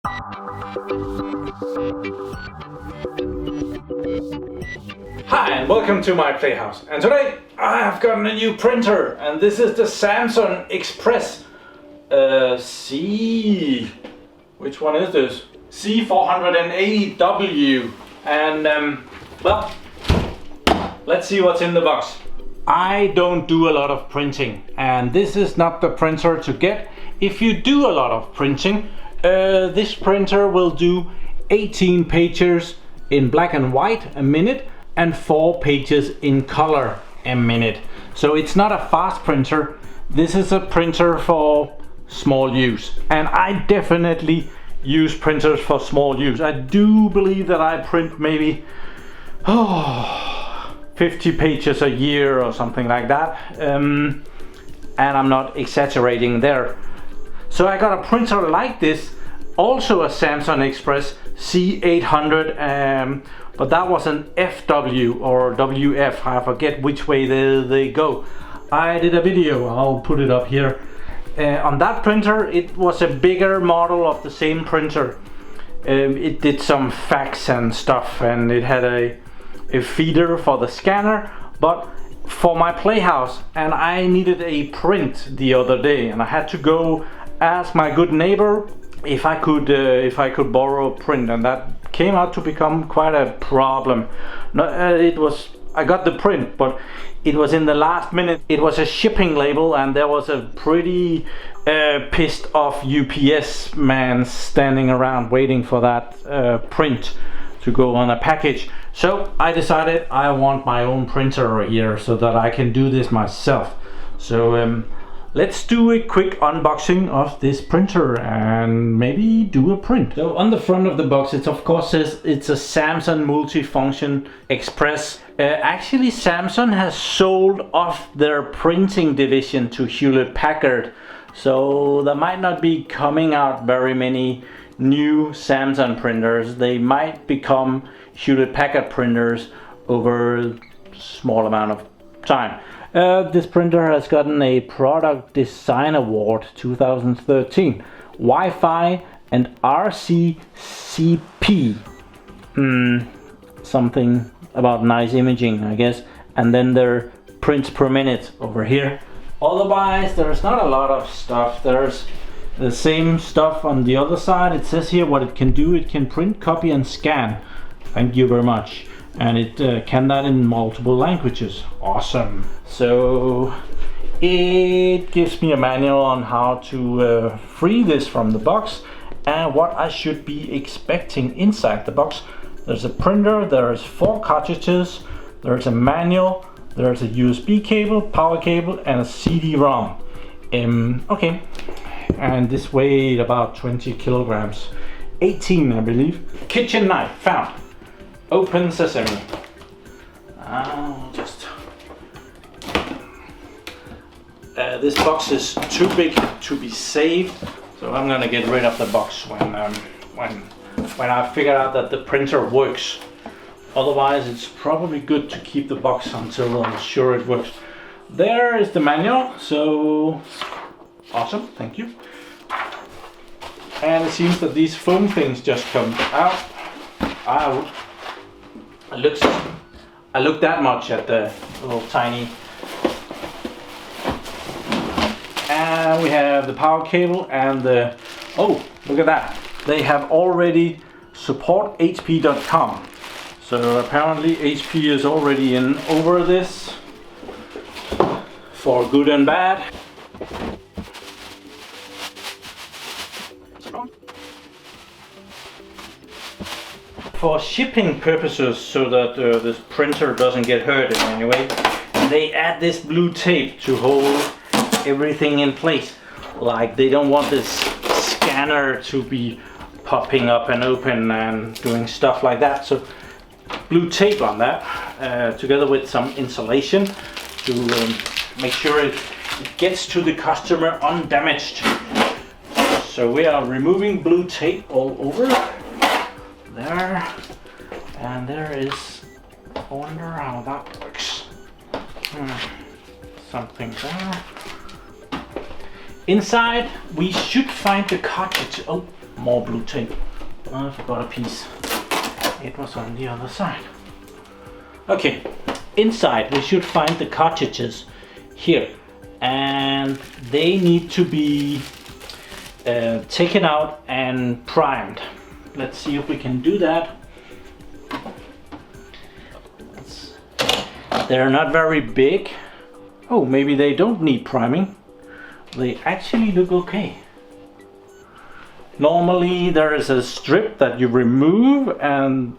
Hi and welcome to my playhouse, and today I have gotten a new printer, and this is the Samsung Express which one is this? C480W, and well, let's see what's in the box. I don't do a lot of printing, and this is not the printer to get if you do a lot of printing. This printer will do 18 pages in black and white a minute and 4 pages in color a minute. So it's not a fast printer. This is a printer for small use, and I definitely use printers for small use. I do believe that I print maybe 50 pages a year or something like that, and I'm not exaggerating there. So I got a printer like this, also a Samsung Express C800, but that was an FW or WF, I forget which way they go. I did a video, I'll put it up here. On that printer, it was a bigger model of the same printer. It did some fax and stuff, and it had a feeder for the scanner, but for my playhouse, and I needed a print the other day, and I had to go ask my good neighbor if I could borrow a print, and that came out to become quite a problem. No, I got the print, but it was in the last minute. It was a shipping label, and there was a pretty pissed off UPS man standing around waiting for that print to go on a package. So I decided I want my own printer here so that I can do this myself. So let's do a quick unboxing of this printer and maybe do a print. So on the front of the box, it of course says it's a Samsung Multifunction Express. Actually, Samsung has sold off their printing division to Hewlett-Packard, so there might not be coming out very many new Samsung printers. They might become Hewlett-Packard printers over a small amount of time. This printer has gotten a Product Design Award 2013, Wi-Fi and RCCP, something about nice imaging, I guess, and then their prints per minute over here. Otherwise, there's not a lot of stuff. There's the same stuff on the other side. It says here what it can do. It can print, copy and scan. Thank you very much. And it can that in multiple languages. Awesome. So it gives me a manual on how to free this from the box and what I should be expecting inside the box. There's a printer, there's 4 cartridges, there's a manual, there's a USB cable, power cable, and a CD-ROM. Okay, and this weighed about 20 kilograms, 18 I believe. Kitchen knife found. Open sesame. This box is too big to be saved, so I'm gonna get rid of the box when I figure out that the printer works. Otherwise, it's probably good to keep the box until I'm sure it works. There is the manual, so awesome, thank you. And it seems that these foam things just come out. I looked that much at the little tiny. And we have the power cable and the, oh, look at that. They have already support HP.com. So apparently HP is already in over this for good and bad. For shipping purposes, so that this printer doesn't get hurt in any way, they add this blue tape to hold everything in place. Like they don't want this scanner to be popping up and open and doing stuff like that. So blue tape on that, together with some insulation to make sure it gets to the customer undamaged. So we are removing blue tape all over there, and there is, I wonder how that works. Something there. Inside we should find the cartridge. Oh, more blue tape. I forgot a piece. It was on the other side. Okay, inside we should find the cartridges here, and they need to be taken out and primed. Let's see if we can do that. They're not very big. Oh, maybe they don't need priming. They actually look okay. Normally there is a strip that you remove, and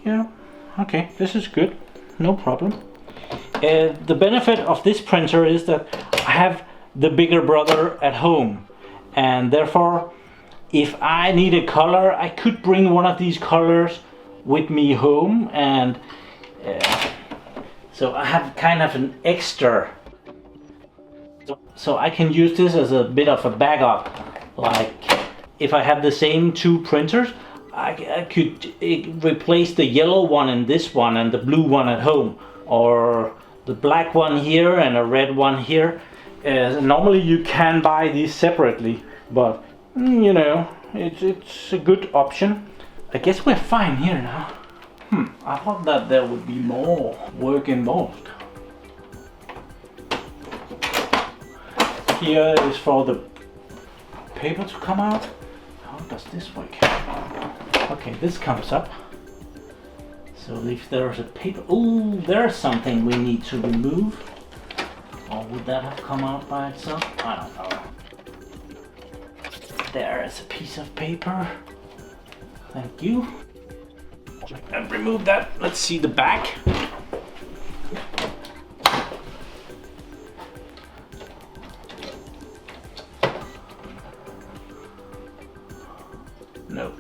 yeah, okay, this is good, no problem. The benefit of this printer is that I have the bigger brother at home, and therefore if I need a color, I could bring one of these colors with me home, and so I have kind of an extra, so I can use this as a bit of a backup. Like if I have the same two printers, I could replace the yellow one in this one and the blue one at home, or the black one here and a red one here. Normally you can buy these separately, but you know, it's a good option. I guess we're fine here now. I thought that there would be more work involved. Here is for the paper to come out. How does this work? Okay, this comes up. So if there's a paper, oh, there's something we need to remove. Or would that have come out by itself? I don't know. There is a piece of paper. Thank you. And remove that. Let's see the back. No.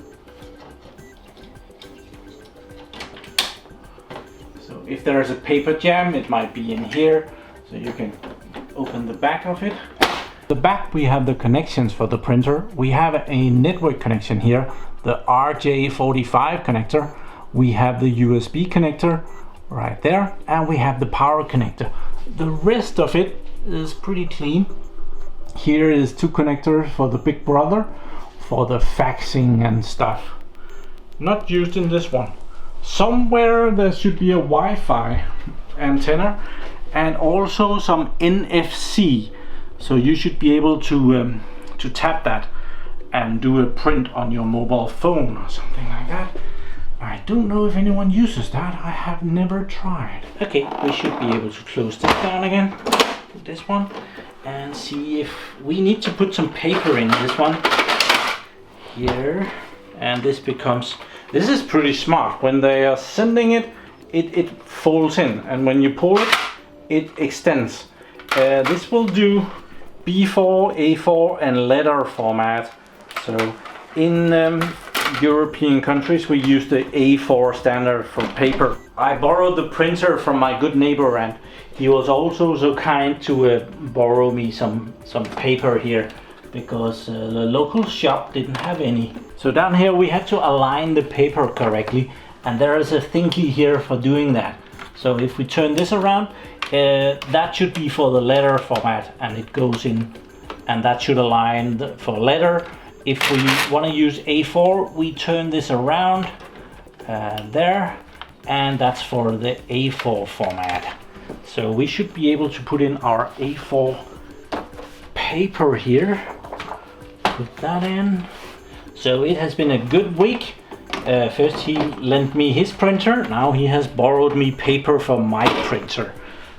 So if there is a paper jam, it might be in here. So you can open the back of it. The back we have the connections for the printer. We have a network connection here, the RJ45 connector. We have the USB connector right there, and we have the power connector. The rest of it is pretty clean. Here is two connectors for the big brother, for the faxing and stuff. Not used in this one. Somewhere there should be a Wi-Fi antenna and also some NFC. So you should be able to tap that and do a print on your mobile phone or something like that. I don't know if anyone uses that. I have never tried. Okay, we should be able to close this down again with this one and see if we need to put some paper in this one here, and this is pretty smart. When they are sending it, it folds in, and when you pull it, it extends. This will do B4, A4 and letter format. So in European countries we use the A4 standard for paper. I borrowed the printer from my good neighbor, and he was also so kind to borrow me some paper here, because the local shop didn't have any. So down here we have to align the paper correctly, and there is a thingy here for doing that. So if we turn this around, that should be for the letter format, and it goes in, and that should align for letter. If we want to use A4, we turn this around there, and that's for the A4 format. So we should be able to put in our A4 paper here. Put that in. So it has been a good week. First he lent me his printer, now he has borrowed me paper for my printer.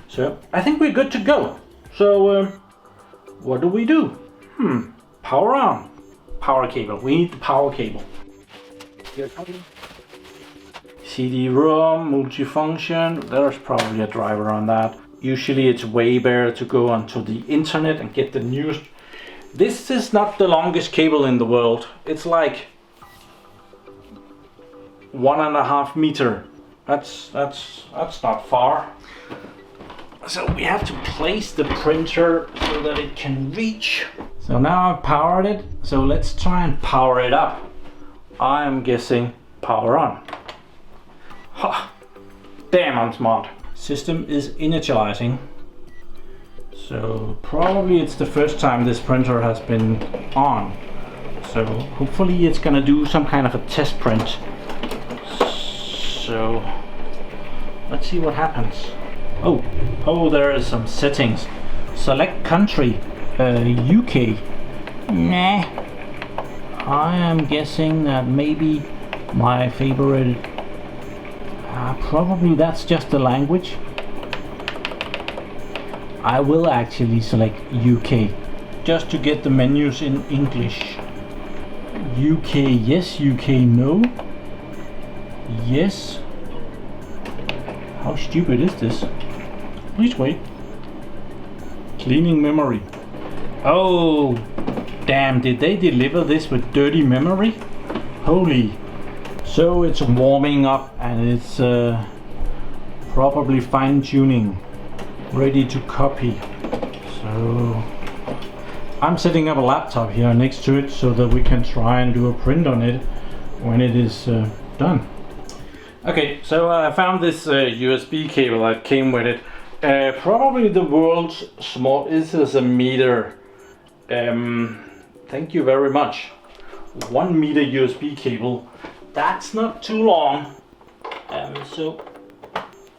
So I think we're good to go. So what do? Power on. Power cable. We need the power cable. CD-ROM, multifunction. There's probably a driver on that. Usually it's way better to go onto the internet and get the news. This is not the longest cable in the world. It's like 1.5 meters. That's not far. So we have to place the printer so that it can reach. So now I've powered it. So let's try and power it up. I'm guessing power on. Ha! Damn, I'm smart. System is initializing. So probably it's the first time this printer has been on. So hopefully it's gonna do some kind of a test print. So let's see what happens. Oh, there is some settings. Select country, UK. Nah, I am guessing that maybe my favorite, probably that's just the language. I will actually select UK just to get the menus in English. UK yes, UK no. Yes. How stupid is this? Please wait. Cleaning memory. Oh, damn, did they deliver this with dirty memory? Holy. So it's warming up and it's probably fine tuning, ready to copy. So I'm setting up a laptop here next to it so that we can try and do a print on it when it is done. Okay, so I found this USB cable that came with it. Probably the world's smallest. This is a meter. Thank you very much. 1 meter USB cable. That's not too long. So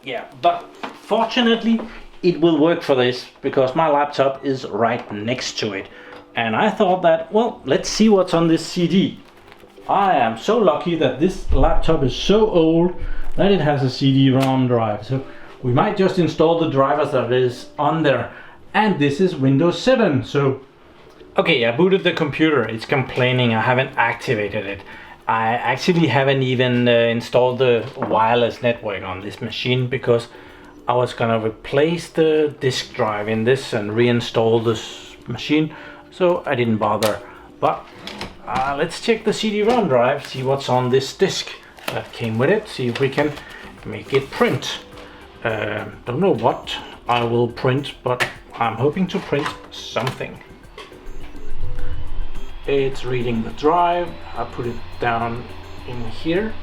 yeah, but fortunately it will work for this because my laptop is right next to it. And I thought that, well, let's see what's on this CD. I am so lucky that this laptop is so old that it has a CD-Rom drive. So we might just install the drivers that is on there. And this is Windows 7. So, okay, I booted the computer. It's complaining I haven't activated it. I actually haven't even installed the wireless network on this machine because I was gonna replace the disk drive in this and reinstall this machine. So I didn't bother. But let's check the CD-ROM drive, see what's on this disk that came with it, see if we can make it print. Don't know what I will print, but I'm hoping to print something. It's reading the drive. I put it down in here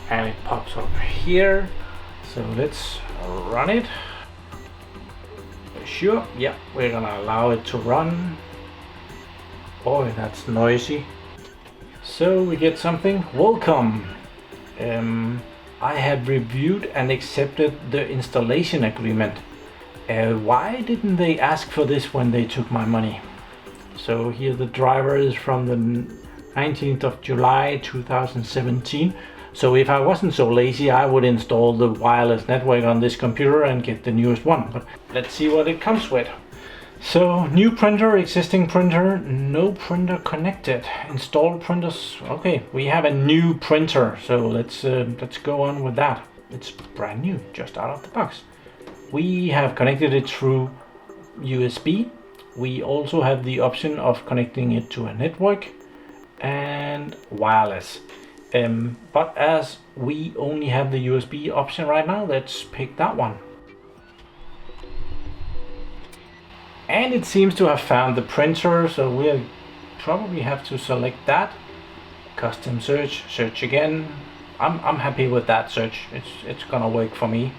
and it pops up here. So let's run it. Sure, yeah, we're gonna allow it to run. Boy, that's noisy. So we get something. Welcome. I have reviewed and accepted the installation agreement. Why didn't they ask for this when they took my money? So here the driver is from the 19th of July 2017. So if I wasn't so lazy, I would install the wireless network on this computer and get the newest one. But let's see what it comes with. So new printer, existing printer, no printer connected, install printers. Okay, we have a new printer, so let's go on with that. It's brand new, just out of the box. We have connected it through USB. We also have the option of connecting it to a network and wireless. But as we only have the USB option right now, let's pick that one. And it seems to have found the printer, so we'll probably have to select that. Custom search, search again. I'm happy with that search. It's gonna work for me.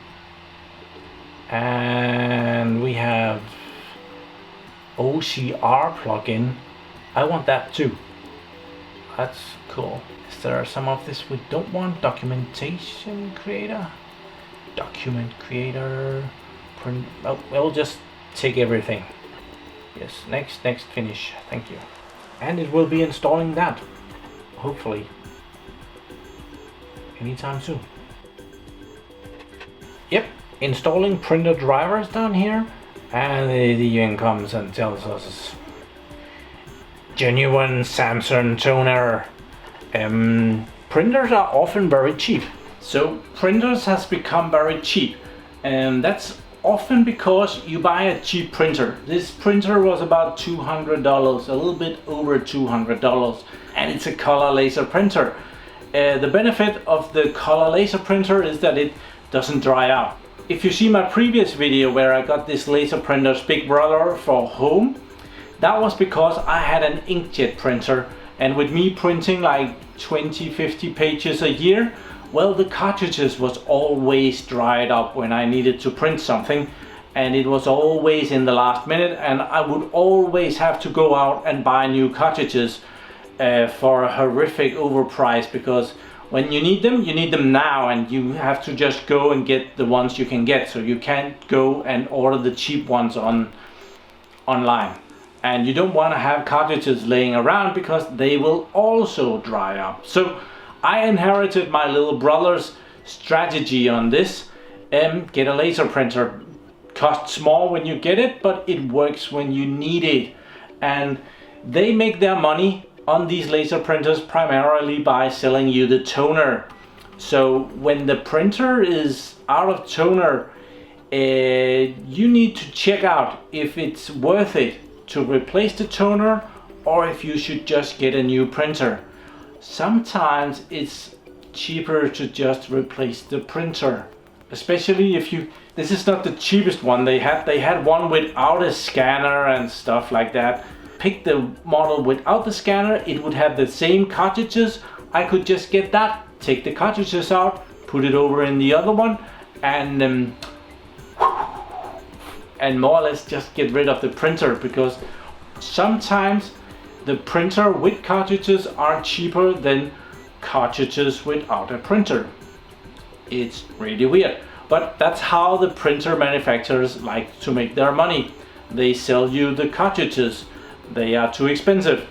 And we have OCR plugin. I want that too. That's cool. Is there some of this we don't want? Documentation creator, document creator, print. Oh, we'll just take everything. Yes, next, finish. Thank you. And it will be installing that, hopefully, anytime soon. Yep, installing printer drivers down here, and it even comes and tells us genuine Samsung toner. Printers are often very cheap. So printers has become very cheap, and that's often because you buy a cheap printer. This printer was about $200, a little bit over $200, and it's a color laser printer. The benefit of the color laser printer is that it doesn't dry out. If you see my previous video where I got this laser printer's big brother for home, that was because I had an inkjet printer, and with me printing like 20-50 pages a year, well, the cartridges was always dried up when I needed to print something, and it was always in the last minute, and I would always have to go out and buy new cartridges. for a horrific overprice, because when you need them now, and you have to just go and get the ones you can get. So you can't go and order the cheap ones online. And you don't want to have cartridges laying around because they will also dry up. So I inherited my little brother's strategy on this. Get a laser printer. Costs more when you get it, but it works when you need it. And they make their money on these laser printers primarily by selling you the toner. So when the printer is out of toner, you need to check out if it's worth it to replace the toner, or if you should just get a new printer. Sometimes it's cheaper to just replace the printer, especially if you, this is not the cheapest one they had one without a scanner and stuff like that. Pick the model without the scanner, it would have the same cartridges. I could just get that, take the cartridges out, put it over in the other one, and more or less just get rid of the printer, because sometimes the printer with cartridges are cheaper than cartridges without a printer. It's really weird, but that's how the printer manufacturers like to make their money. They sell you the cartridges. They are too expensive.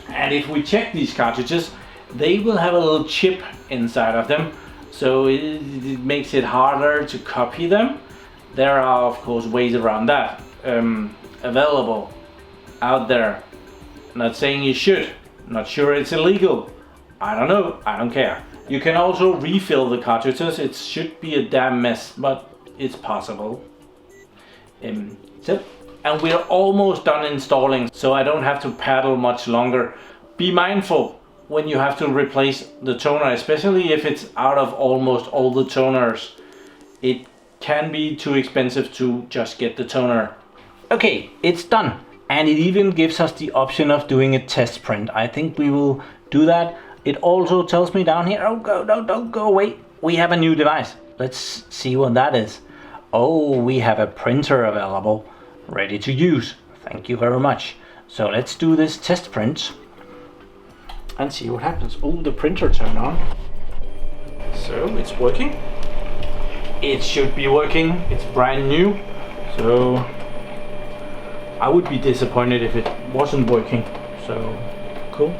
And if we check these cartridges, they will have a little chip inside of them, so it makes it harder to copy them. There are of course ways around that available out there. Not saying you should, not sure it's illegal, I don't know, I don't care. You can also refill the cartridges. It should be a damn mess, but it's possible. And we're almost done installing, so I don't have to paddle much longer. Be mindful when you have to replace the toner, especially if it's out of almost all the toners. It can be too expensive to just get the toner. Okay, it's done. And it even gives us the option of doing a test print. I think we will do that. It also tells me down here, oh, don't go away. We have a new device. Let's see what that is. Oh, we have a printer available, ready to use. Thank you very much. So let's do this test print and see what happens. Oh, the printer turned on. So it's working. It should be working. It's brand new. So I would be disappointed if it wasn't working. So cool.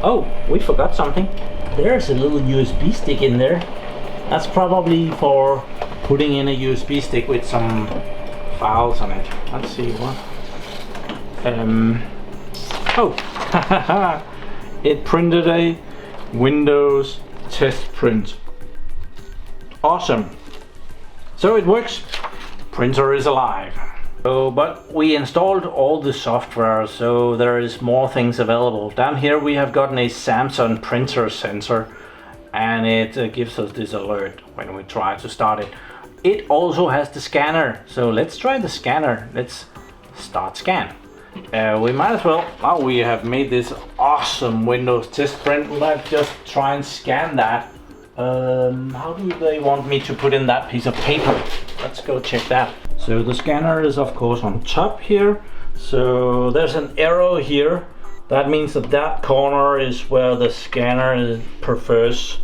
Oh, we forgot something. There's a little USB stick in there. That's probably for putting in a USB stick with some files on it. Let's see what. Oh, it printed a Windows test print. Awesome. So it works. Printer is alive. So, but we installed all the software, so there is more things available. Down here we have gotten a Samsung printer sensor, and it gives us this alert when we try to start it. It also has the scanner, so let's try the scanner. Let's start scan. We might as well, now we have made this awesome Windows test print, we might just try and scan that. How do they want me to put in that piece of paper? Let's go check that. So the scanner is of course on top here. So there's an arrow here. That means that that corner is where the scanner prefers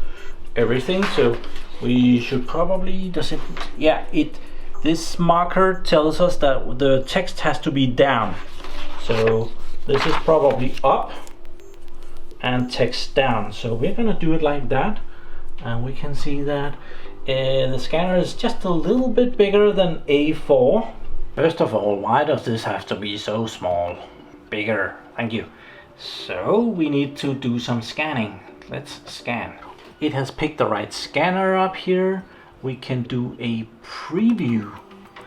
everything. So we should probably, this marker tells us that the text has to be down. So this is probably up and text down. So we're gonna do it like that. And we can see that the scanner is just a little bit bigger than A4. First of all, why does this have to be so small? Bigger, thank you. So we need to do some scanning. Let's scan. It has picked the right scanner up here. We can do a preview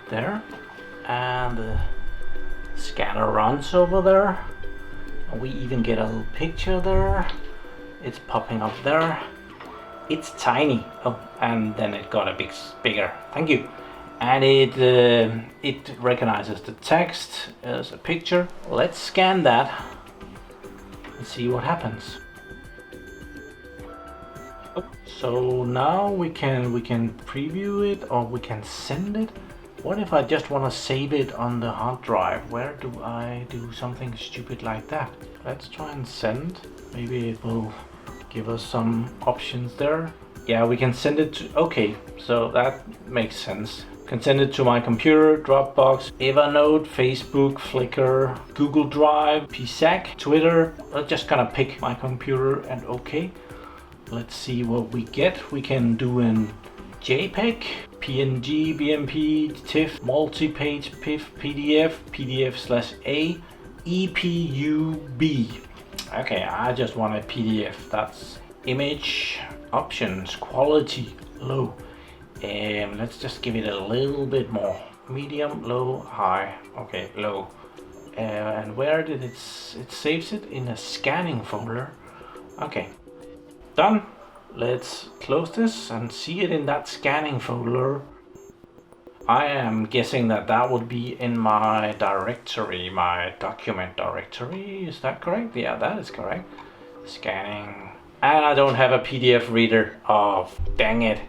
there. And the scanner runs over there. We even get a little picture there. It's popping up there. It's tiny. Oh, and then it got a bit bigger. Thank you. And it recognizes the text as a picture. Let's scan that and see what happens. Oh, so now we can preview it, or we can send it. What if I just want to save it on the hard drive? Where do I do something stupid like that? Let's try and send. Maybe it will give us some options there. Yeah, we can send it to, okay, so that makes sense. Can send it to my computer, Dropbox, Evernote, Facebook, Flickr, Google Drive, PSAC, Twitter. I'm just gonna pick my computer and okay. Let's see what we get. We can do in JPEG, PNG, BMP, TIFF, multi-page, PIF, PDF, PDF/A, EPUB. Okay, I just want a PDF. That's image, options, quality, low. Let's just give it a little bit more. Medium, low, high. Okay, low. And where did it saves it? In a scanning folder. Okay, done. Let's close this and see it in that scanning folder. I am guessing that that would be in my directory, my document directory. Is that correct? Yeah, that is correct. Scanning. And I don't have a PDF reader. Oh, dang it.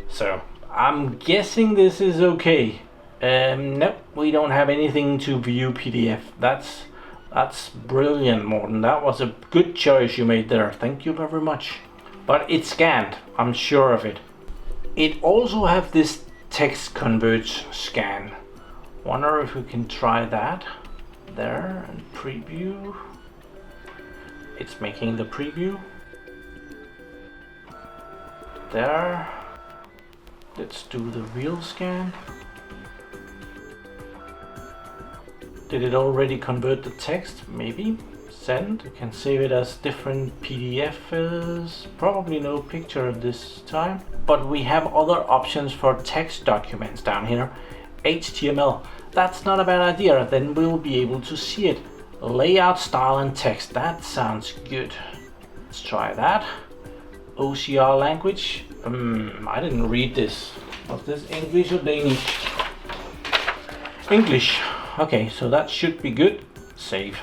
So I'm guessing this is okay. Nope, we don't have anything to view PDF. That's brilliant, Morten. That was a good choice you made there. Thank you very much. But it's scanned, I'm sure of it. It also have this text converts scan. Wonder if we can try that. There, and preview. It's making the preview. There. Let's do the real scan. Did it already convert the text? Maybe. Send. You can save it as different PDFs. Probably no picture this time. But we have other options for text documents down here. HTML. That's not a bad idea. Then we'll be able to see it. Layout, style, and text. That sounds good. Let's try that. OCR language. I didn't read this. Was this English or Danish? English. Okay, so that should be good. Save.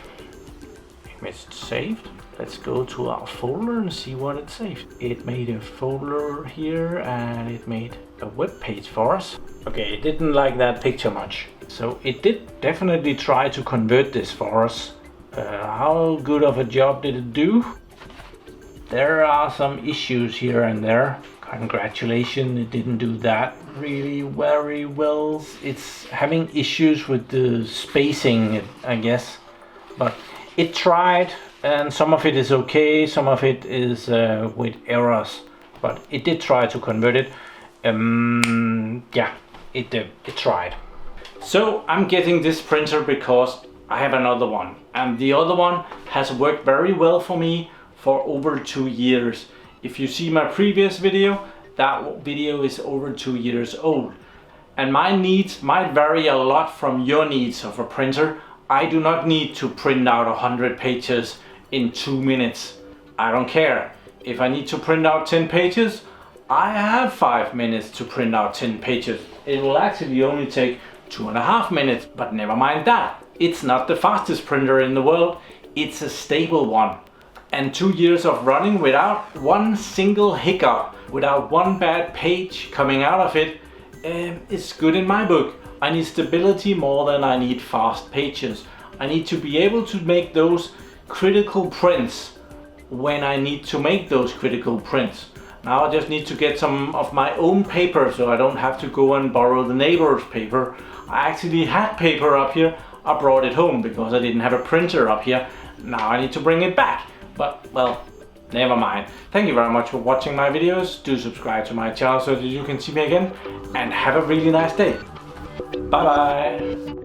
Image saved. Let's go to our folder and see what it saved. It made a folder here and it made a web page for us. Okay, it didn't like that picture much. So it did definitely try to convert this for us. How good of a job did it do? There are some issues here and there. Congratulations, it didn't do that really very well. It's having issues with the spacing, I guess. But it tried, and some of it is okay, some of it is with errors. But it did try to convert it. Yeah, it did. It tried. So I'm getting this printer because I have another one. And the other one has worked very well for me for over 2 years. If you see my previous video, that video is over 2 years old. And my needs might vary a lot from your needs of a printer. I do not need to print out 100 pages in 2 minutes. I don't care. If I need to print out 10 pages, I have 5 minutes to print out 10 pages. It will actually only take 2.5 minutes, but never mind that. It's not the fastest printer in the world. It's a stable one. And 2 years of running without one single hiccup, without one bad page coming out of it, it's good in my book. I need stability more than I need fast pages. I need to be able to make those critical prints when I need to make those critical prints. Now I just need to get some of my own paper so I don't have to go and borrow the neighbor's paper. I actually had paper up here. I brought it home because I didn't have a printer up here. Now I need to bring it back. But, well, never mind. Thank you very much for watching my videos. Do subscribe to my channel so that you can see me again. And have a really nice day. Bye bye.